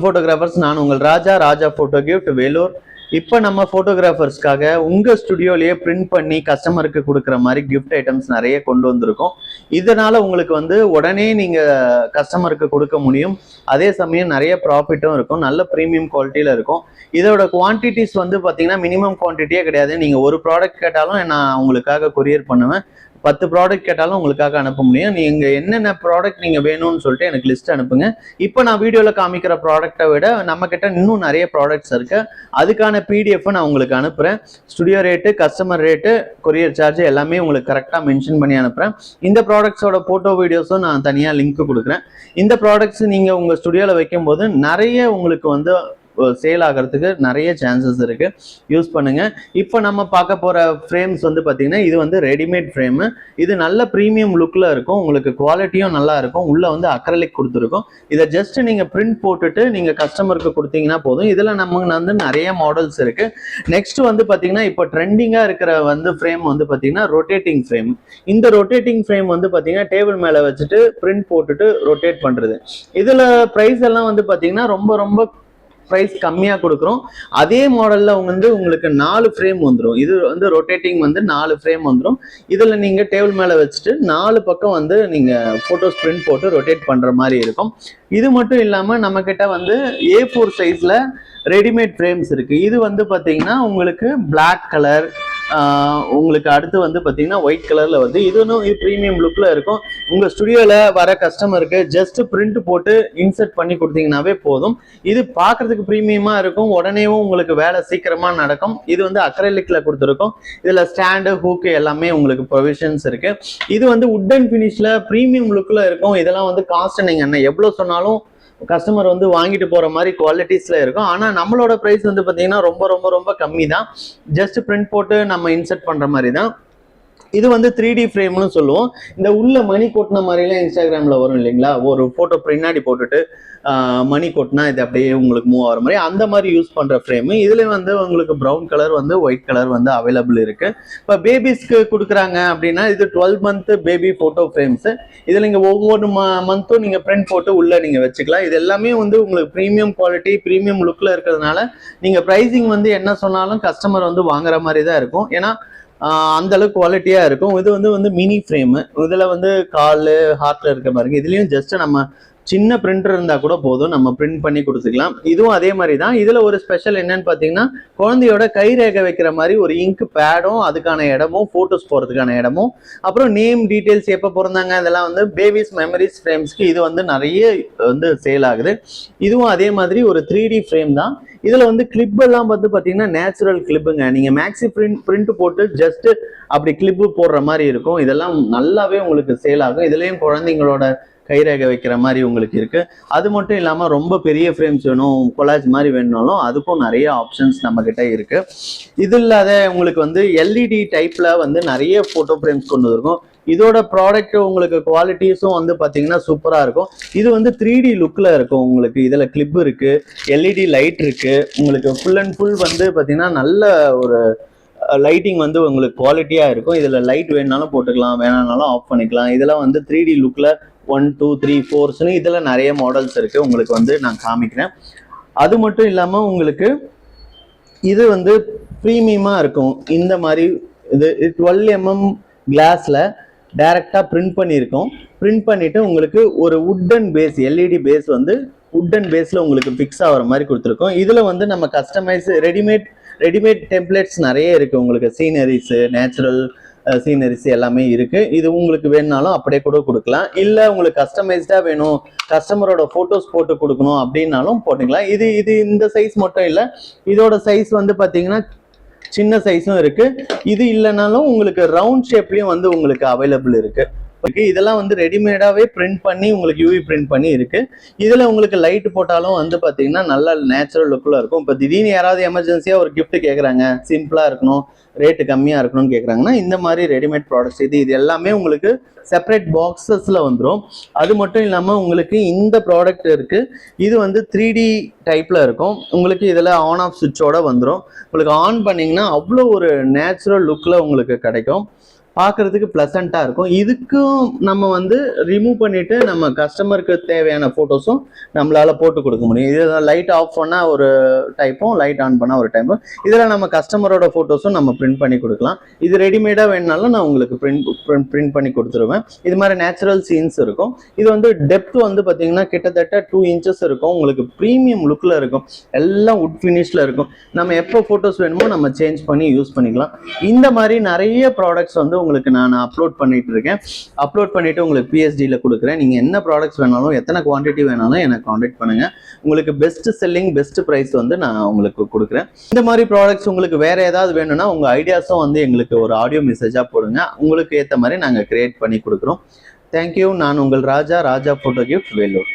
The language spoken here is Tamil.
போட்டோகிராஃபர்ஸ் நான் உங்கள் ராஜா போட்டோ கிஃப்ட் வேலூர். இப்போ நம்ம போட்டோகிராஃபர்ஸ்க்காக உங்க ஸ்டுடியோலயே பிரிண்ட் பண்ணி கஸ்டமருக்கு கொடுக்குற மாதிரி கிஃப்ட் ஐட்டம்ஸ் நிறைய கொண்டு வந்திருக்கோம். இதனால உங்களுக்கு வந்து உடனே நீங்க கஸ்டமருக்கு கொடுக்க முடியும். அதே சமயம் நிறைய ப்ராஃபிட்டும் இருக்கும், நல்ல ப்ரீமியம் குவாலிட்டியில இருக்கும். இதோட குவான்டிட்டிஸ் வந்து பார்த்தீங்கன்னா மினிமம் குவான்டிட்டியே கிடையாது. நீங்க ஒரு ப்ராடக்ட் கேட்டாலும் நான் உங்களுக்காக கொரியர் பண்ணுவேன். 10 ப்ராடக்ட் கேட்டாலும் உங்களுக்காக அனுப்ப முடியும். நீங்க என்னென்ன ப்ராடக்ட் நீங்க வேணும்னு சொல்லிட்டு எனக்கு லிஸ்ட் அனுப்புங்க. இப்போ நான் வீடியோல காமிக்கிற ப்ராடக்ட்டை விட நம்ம கிட்ட இன்னும் நிறைய ப்ராடக்ட்ஸ் இருக்கு. அதுக்கான பிடிஎஃப் நான் உங்களுக்கு அனுப்புறேன். Studio rate, customer rate, courier charge எல்லாமே உங்களுக்கு கரெக்டாக மென்ஷன் பண்ணி அனுப்புறேன். இந்த ப்ராடக்ட்ஸோட போட்டோ வீடியோஸும் நான் தனியாக லிங்க் கொடுக்குறேன். இந்த ப்ராடக்ட்ஸ் நீங்க உங்க ஸ்டுடியோல வைக்கும் போது நிறைய உங்களுக்கு வந்து சேல் ஆகிறதுக்கு நிறைய சான்சஸ் இருக்கு. யூஸ் பண்ணுங்க. இப்போ நம்ம பார்க்க போற ஃப்ரேம்ஸ் வந்து பார்த்தீங்கன்னா இது வந்து ரெடிமேட் ஃப்ரேம். இது நல்ல ப்ரீமியம் லுக்ல இருக்கும், உங்களுக்கு குவாலிட்டியும் நல்லா இருக்கும். உள்ள வந்து அக்ரலிக் கொடுத்துருக்கும். இதை ஜஸ்ட் நீங்க பிரிண்ட் போட்டுட்டு நீங்க கஸ்டமருக்கு கொடுத்தீங்கன்னா போதும். இதுல நம்ம வந்து நிறைய மாடல்ஸ் இருக்கு. நெக்ஸ்ட் வந்து பார்த்தீங்கன்னா இப்போ ட்ரெண்டிங்கா இருக்கிற வந்து ஃப்ரேம் வந்து பார்த்தீங்கன்னா ரொட்டேட்டிங் ஃப்ரேம். இந்த ரொட்டேட்டிங் ஃப்ரேம் வந்து பார்த்தீங்கன்னா டேபிள் மேல வச்சுட்டு பிரிண்ட் போட்டுட்டு ரொட்டேட் பண்றது. இதுல பிரைஸ் எல்லாம் வந்து பார்த்தீங்கன்னா ரொம்ப ப்ரைஸ் கம்மியாக கொடுக்குறோம். அதே மாடலில் வந்து உங்களுக்கு 4 ஃப்ரேம் வந்துடும். இது வந்து ரொட்டேட்டிங் வந்து 4 ஃப்ரேம் வந்துடும். இதில் நீங்கள் டேபிள் மேலே வச்சுட்டு 4 பக்கம் வந்து நீங்கள் ஃபோட்டோஸ் பிரிண்ட் போட்டு ரொட்டேட் பண்ணுற மாதிரி இருக்கும். இது மட்டும் இல்லாமல் நம்மக்கிட்ட வந்து A4 சைஸில் ரெடிமேட் ஃப்ரேம்ஸ் இருக்குது. இது வந்து பார்த்தீங்கன்னா உங்களுக்கு பிளாக் கலர், உங்களுக்கு அடுத்து வந்து பார்த்தீங்கன்னா ஒயிட் கலரில் வந்து இதுவும் ப்ரீமியம் லுக்கில் இருக்கும். உங்கள் ஸ்டுடியோவில் வர கஸ்டமருக்கு ஜஸ்ட் பிரிண்ட் போட்டு இன்சர்ட் பண்ணி கொடுத்தீங்கன்னாவே போதும். இது பார்க்குறதுக்கு ப்ரீமியமாக இருக்கும், உடனேவும் உங்களுக்கு வேலை சீக்கிரமாக நடக்கும். இது வந்து அக்ரலிக்கில் கொடுத்துருக்கோம். இதில் ஸ்டாண்டு, ஹூக்கு எல்லாமே உங்களுக்கு ப்ரொவிஷன்ஸ் இருக்குது. இது வந்து உட்டன் ஃபினிஷில் ப்ரீமியம் லுக்கில் இருக்கும். இதெல்லாம் வந்து காஸ்ட் நீங்கள் என்ன எவ்வளோ சொன்னாலும் கஸ்டமர் வந்து வாங்கிட்டு போற மாதிரி குவாலிட்டிஸ்ல இருக்கும். ஆனா நம்மளோட பிரைஸ் வந்து பாத்தீங்கன்னா ரொம்ப கம்மி தான். ஜஸ்ட் பிரிண்ட் போட்டு நம்ம இன்சர்ட் பண்ற மாதிரி தான். இது வந்து 3D ஃப்ரேம்னு சொல்லுவோம். இந்த உள்ள மணி கொட்டின மாதிரிலாம் இன்ஸ்டாகிராம்ல வரும் இல்லைங்களா, ஒரு போட்டோ பின்னாடி போட்டுட்டு மணி கொட்டினா இது அப்படியே உங்களுக்கு மூவ் ஆகிற மாதிரி, அந்த மாதிரி யூஸ் பண்ற ஃப்ரேம். இதுல வந்து உங்களுக்கு ப்ரௌன் கலர் வந்து ஒயிட் கலர் வந்து அவைலபிள் இருக்கு. இப்போ பேபிஸ்க்கு கொடுக்குறாங்க அப்படின்னா இது 12 மந்த் பேபி போட்டோ ஃப்ரேம்ஸ். இதுல நீங்க ஒவ்வொரு மந்த்தும் நீங்க பிரிண்ட் போட்டு உள்ள நீங்க வச்சுக்கலாம். இது எல்லாமே வந்து உங்களுக்கு ப்ரீமியம் குவாலிட்டி, ப்ரீமியம் லுக்ல இருக்கிறதுனால நீங்க பிரைசிங் வந்து என்ன சொன்னாலும் கஸ்டமர் வந்து வாங்குற மாதிரி தான் இருக்கும். ஏன்னா அந்த அளவுக்கு குவாலிட்டியா இருக்கும். இது வந்து மினி ஃப்ரேம். இதுல வந்து கால் ஹார்ட்ல இருக்க பாருங்க. இதுலயும் ஜஸ்ட் நம்ம சின்ன பிரிண்டர் இருந்தா கூட போதும், நம்ம பிரிண்ட் பண்ணி கொடுத்துக்கலாம். இதுவும் அதே மாதிரி தான். இதுல ஒரு ஸ்பெஷல் என்னன்னு பாத்தீங்கன்னா குழந்தையோட கை ரேகை வைக்கிற மாதிரி ஒரு இங்க் பேடும், அதுக்கான இடமும், போட்டோஸ் போறதுக்கான இடமும், அப்புறம் நேம் டீடைல்ஸ், எப்ப பிறந்தாங்க, இதெல்லாம் வந்து பேபிஸ் மெமரிஸ் ஃப்ரேம்ஸ்க்கு இது வந்து நிறைய வந்து சேல் ஆகுது. இதுவும் அதே மாதிரி ஒரு 3D ஃப்ரேம் தான். இதுல வந்து கிளிப் எல்லாம் வந்து பாத்தீங்கன்னா நேச்சுரல் கிளிப்புங்க. நீங்க மேக்ஸி பிரிண்ட் போட்டு ஜஸ்ட் அப்படி கிளிப்பு போடுற மாதிரி இருக்கும். இதெல்லாம் நல்லாவே உங்களுக்கு சேல் ஆகும். இதுலயும் குழந்தைங்களோட கைரேகை வைக்கிற மாதிரி உங்களுக்கு இருக்கு. அது மட்டும் இல்லாம ரொம்ப பெரிய ஃப்ரேம்ஸ் வேணும், கொலாஜ் மாதிரி வேணும்னாலும் அதுக்கும் நிறைய ஆப்ஷன்ஸ் நம்ம கிட்ட இருக்கு. இது இல்லாத உங்களுக்கு வந்து எல்இடி டைப்ல வந்து நிறைய போட்டோ ஃப்ரேம்ஸ் கொண்டு வந்திருக்கும். இதோட ப்ராடக்ட் உங்களுக்கு குவாலிட்டிஸும் வந்து பாத்தீங்கன்னா சூப்பரா இருக்கும். இது வந்து 3D லுக்ல இருக்கும். உங்களுக்கு இதுல கிளிப் இருக்கு, எல்இடி லைட் இருக்கு. உங்களுக்கு ஃபுல் அண்ட் ஃபுல் வந்து பாத்தீங்கன்னா நல்ல ஒரு லைட்டிங் வந்து உங்களுக்கு குவாலிட்டியா இருக்கும். இதுல லைட் வேணுனாலும் போட்டுக்கலாம், வேணாலும் ஆஃப் பண்ணிக்கலாம். இதெல்லாம் வந்து 3D லுக்ல 1 2 3 4 இதுல நிறைய மாடல்ஸ் இருக்கு. உங்களுக்கு வந்து நான் காமிக்கிறேன். அது மட்டும் இல்லாம உங்களுக்கு இது வந்து ப்ரீமியமா இருக்கும். இந்த மாதிரி இது 12mm கிளாஸ்ல டைரக்டா பிரிண்ட் பண்ணியிருக்கோம். பிரிண்ட் பண்ணிட்டு உங்களுக்கு ஒரு உட்டன் பேஸ், எல்இடி பேஸ் வந்து உட்டன் பேஸ்ல உங்களுக்கு பிக்ஸ் ஆகிற மாதிரி கொடுத்துருக்கோம். இதுல வந்து நம்ம கஸ்டமைஸ் ரெடிமேட் டெம்ப்ளேட்ஸ் நிறைய இருக்கு. உங்களுக்கு சீனரிஸ், நேச்சுரல் சீனரிஸ் எல்லாமே இருக்கு. இது உங்களுக்கு வேணுனாலும் அப்படியே கூட கொடுக்கலாம். இல்ல உங்களுக்கு கஸ்டமைஸ்டா வேணும், கஸ்டமரோட போட்டோஸ் போட்டு கொடுக்கணும் அப்படின்னாலும் போட்டுக்கலாம். இது இந்த சைஸ் மட்டும் இல்ல, இதோட சைஸ் வந்து பாத்தீங்கன்னா சின்ன சைஸும் இருக்கு. இது இல்லைனாலும் உங்களுக்கு ரவுண்ட் ஷேப்லயும் வந்து உங்களுக்கு அவைலபிள் இருக்கு. இதெல்லாம் வந்து ரெடிமேடாவே பிரிண்ட் பண்ணி உங்களுக்கு யூவி பிரிண்ட் பண்ணி இருக்கு. இதுல உங்களுக்கு லைட் போட்டாலும் வந்து பாத்தீங்கன்னா நல்ல நேச்சுரல் லுக்ல இருக்கும். இப்ப திடீர்னு யாராவது எமர்ஜென்சியா ஒரு கிஃப்ட் கேக்குறாங்க, சிம்பிளா இருக்கணும், ரேட்டு கம்மியா இருக்கணும்னு கேக்குறாங்கன்னா இந்த மாதிரி ரெடிமேட் ப்ராடக்ட்ஸ் இது எல்லாமே உங்களுக்கு செப்பரேட் பாக்ஸஸ்ல வந்துடும். அது மட்டும் இல்லாம உங்களுக்கு இந்த ப்ராடக்ட் இருக்கு. இது வந்து 3D டைப்ல இருக்கும். உங்களுக்கு இதுல ஆன் ஆஃப் சுவிட்சோட வந்துடும். உங்களுக்கு ஆன் பண்ணீங்கன்னா அவ்வளோ ஒரு நேச்சுரல் லுக்ல உங்களுக்கு கிடைக்கும். பார்க்கறதுக்கு ப்ளசண்ட்டாக இருக்கும். இதுக்கும் நம்ம வந்து ரிமூவ் பண்ணிட்டு நம்ம கஸ்டமருக்கு தேவையான ஃபோட்டோஸும் நம்மளால போட்டு கொடுக்க முடியும். இதில் லைட் ஆஃப் பண்ணால் ஒரு டைப்பும், லைட் ஆன் பண்ணால் ஒரு டைப்பும். இதில் நம்ம கஸ்டமரோட ஃபோட்டோஸும் நம்ம பிரிண்ட் பண்ணி கொடுக்கலாம். இது ரெடிமேடாக வேணுனாலும் நான் உங்களுக்கு பிரிண்ட் பண்ணி கொடுத்துருவேன். இது மாதிரி நேச்சுரல் சீன்ஸ் இருக்கும். இது வந்து டெப்த் வந்து பார்த்தீங்கன்னா கிட்டத்தட்ட 2 inches இருக்கும். உங்களுக்கு ப்ரீமியம் லுக்கில் இருக்கும். எல்லாம் வுட் ஃபினிஷில் இருக்கும். நம்ம எப்போ ஃபோட்டோஸ் வேணுமோ நம்ம சேஞ்ச் பண்ணி யூஸ் பண்ணிக்கலாம். இந்த மாதிரி நிறைய ப்ராடக்ட்ஸ் வந்து உங்களுக்கு நான் அப்லோட் பண்ணிட்டு இருக்கேன். அப்லோட் பண்ணிட்டு உங்களுக்கு பிஎஸ்டியில் கொடுக்குறேன். நீங்கள் என்ன ப்ராடக்ட்ஸ் வேணாலும், எத்தனை குவான்டிட்டி வேணாலும் எனக்கு காண்டாக்ட் பண்ணுங்க. உங்களுக்கு பெஸ்ட் செல்லிங், பெஸ்ட் ப்ரைஸ் வந்து நான் உங்களுக்கு கொடுக்குறேன். இந்த மாதிரி ப்ராடக்ட்ஸ் உங்களுக்கு வேற ஏதாவது வேணும்னா உங்க ஐடியாஸும் வந்து எங்களுக்கு ஒரு ஆடியோ மெசேஜா போடுங்க. உங்களுக்கு ஏற்ற மாதிரி நாங்கள் கிரியேட் பண்ணி கொடுக்குறோம். தேங்க்யூ. நான் உங்கள் ராஜா, ராஜா போட்டோ கிஃப்ட், வேலூர்.